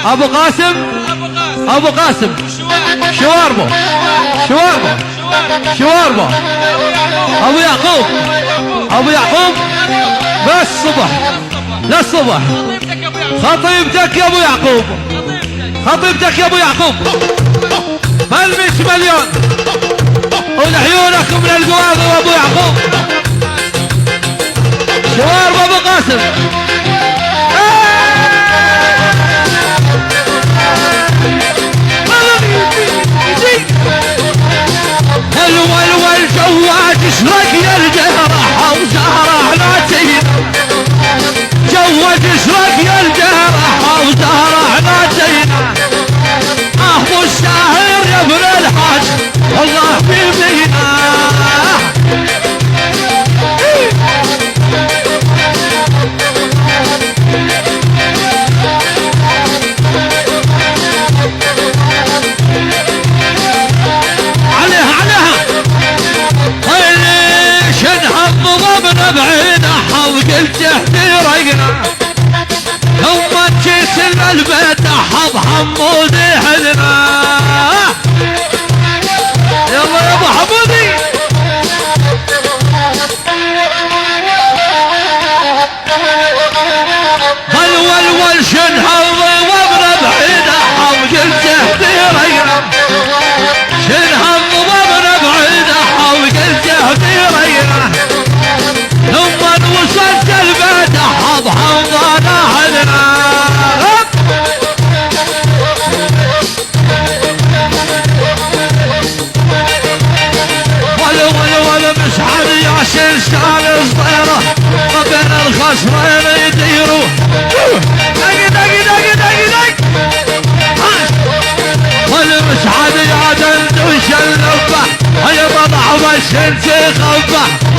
ابو قاسم ابو قاسم شواربه شواربه شواربه ابو يعقوب ابو يعقوب بس صبح للصبح خطيبتك يا ابو يعقوب خطيبتك يا ابو يعقوب ب100 مليون ولعيونكم للقواضي وابو يعقوب شوارب ابو قاسم الجواج اشرك يا الجرح وزهره لا تهين جواج اشرك يا الجرح وزهره لا تهين ابو الشاهر يا ابن الحاج والله في مينا وقلت احترقنا ثم جيت البيت حظ حمودي حدنا يلا يا ابو حمودي والول شنهضي وابن بعيد وقلت احترقنا شنهضي وابن بعيد وقلت احترقنا ثم وصلت البيت حظ حمضانا حدنا ولا مسحر ياسين سال صغيره ما بين الخصرين يديروا دقي دقي دقي دقي دقي ولا مسحر يا دندوش اللبه هيا طلع بس انت خبه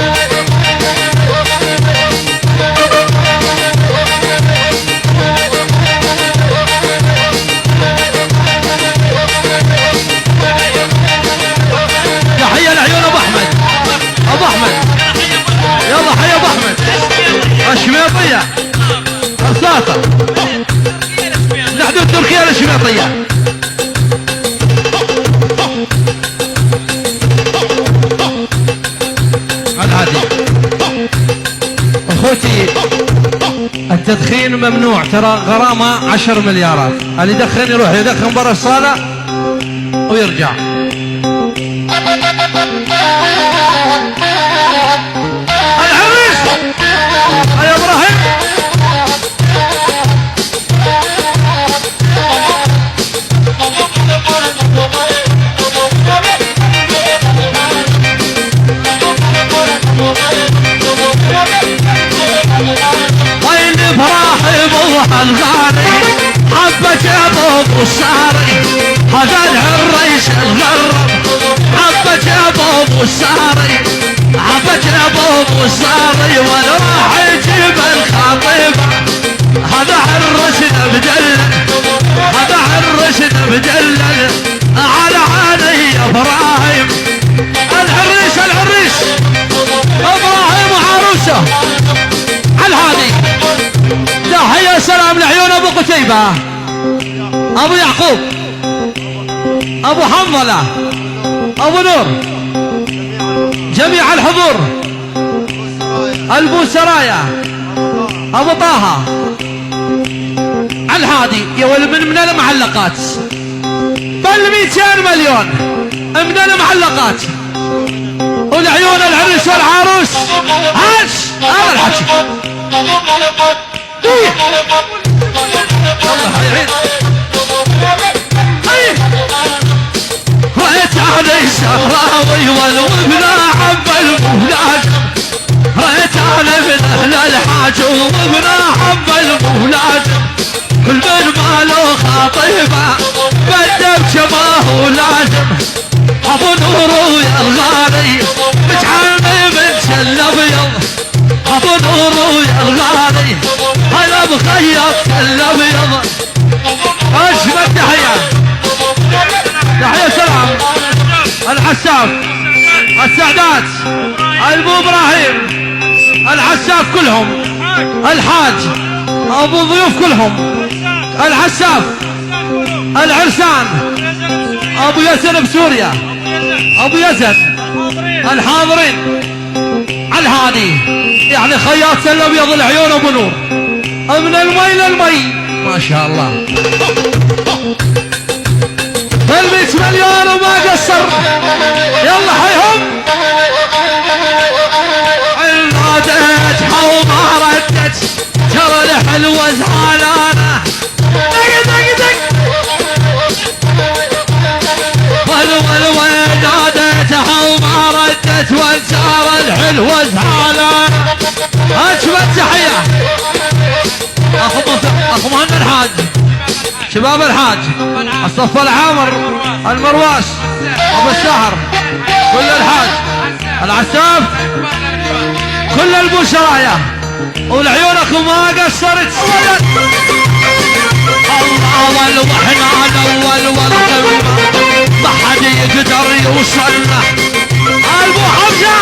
ابو احمد يلا حي ابو احمد الشميطيه الساطه لحدود تركيا الشميطيه العادي اخوتي التدخين ممنوع ترى غرامه 10 مليارات اللي يدخن يروح يدخن برا الصاله ويرجع العريس يا ابراهيم وين ابراهيم الغالي حبك يا ابو الساري هذا العريس الغرب حبك يا ابو الساري حبك يا ابو الساري ولا راح يجيب الخطيبه هذا عرسنا مدلل هذا عرسنا مدلل على علي يا ابراهيم العريس العريس ابراهيم وعروسه الهادي تحيه سلام لعيون ابو قتيبه ابو يعقوب ابو حنظله ابو نور جميع الحضور البوسرايا ابو طه الهادي يا ولد من المعلقات بل 200 مليون من المعلقات والعيون العريس والعروس هاش هذا الحكي الله يعين رأيت علي الشهراوي والوبنا حب المهلاج رأيت علي من أهل الحاج ووبنا حب المهلاج كل من ماله خطيبة بدب شباه لازم أبو نورو يا الغالي متحمي من شل أبيض أبو نورو يا الغالي أنا بخيط شل أبيض أجمل تحية تحية سلام الحساف السعدات ابو ابراهيم الحساف كلهم الحاج ابو ضيوف كلهم الحساف العرسان ابو يزن بسوريا، ابو يزن الحاضرين على الهادي، يعني خياط سله ابيض العيون ابو نور، من المي للمي ما شاء الله. 100 مليون وما قصر، يلا حيهم. ناديتها وما ردت، ترى الحلوة زعلانة. دق دق دق ناديتها وما ردت، وترى الحلوة زعلانة. اجمل تحية اخو مهند الحاج، شباب الحاج، الصف العامر، المرواش، ابو الشهر، كل الحاج، العساف، كل البشرايا، والعيونك ما قصرت. الله واحنا الاول والقمه، ما حد يقدر يوصلنا. ابو حمزه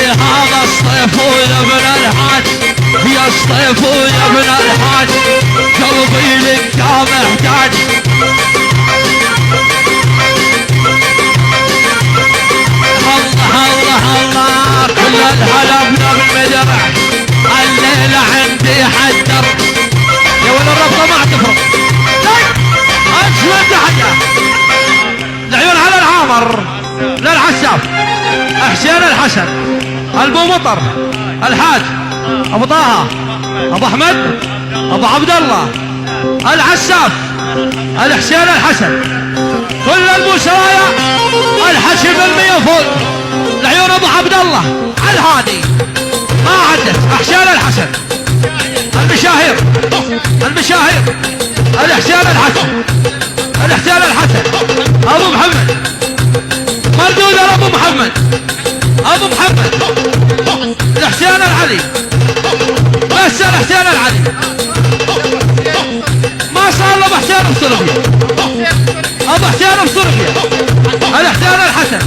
هذا الصيف يا ابن الحاج، يا الصيف يا ابن الحاج، قلبي لك يا محتاج. الله الله كل الهلا بالمدرع، الليلة عندي حدر يا ولد الربطة ما تفرق. اجمل تحية العيون على العامر للعساف، حسين الحسن، البو مطر، الحاج ابو طه، ابو احمد، ابو عبد الله، العساف، الحسين الحسن، كل البوسرايا، الحشي بالمية فوق، العيون ابو عبد الله على الهادي ما عدت. حسين الحسن، المشاهير المشاهير، الحسين الحسن، الحسين الحسن، ابو محمد، مردود ابو محمد، ابو محمد، الحسين العلي، بس الحسين العلي ما صار له ابو حسين بصربيا، ابو حسين بصربيا، الحسين الحسن،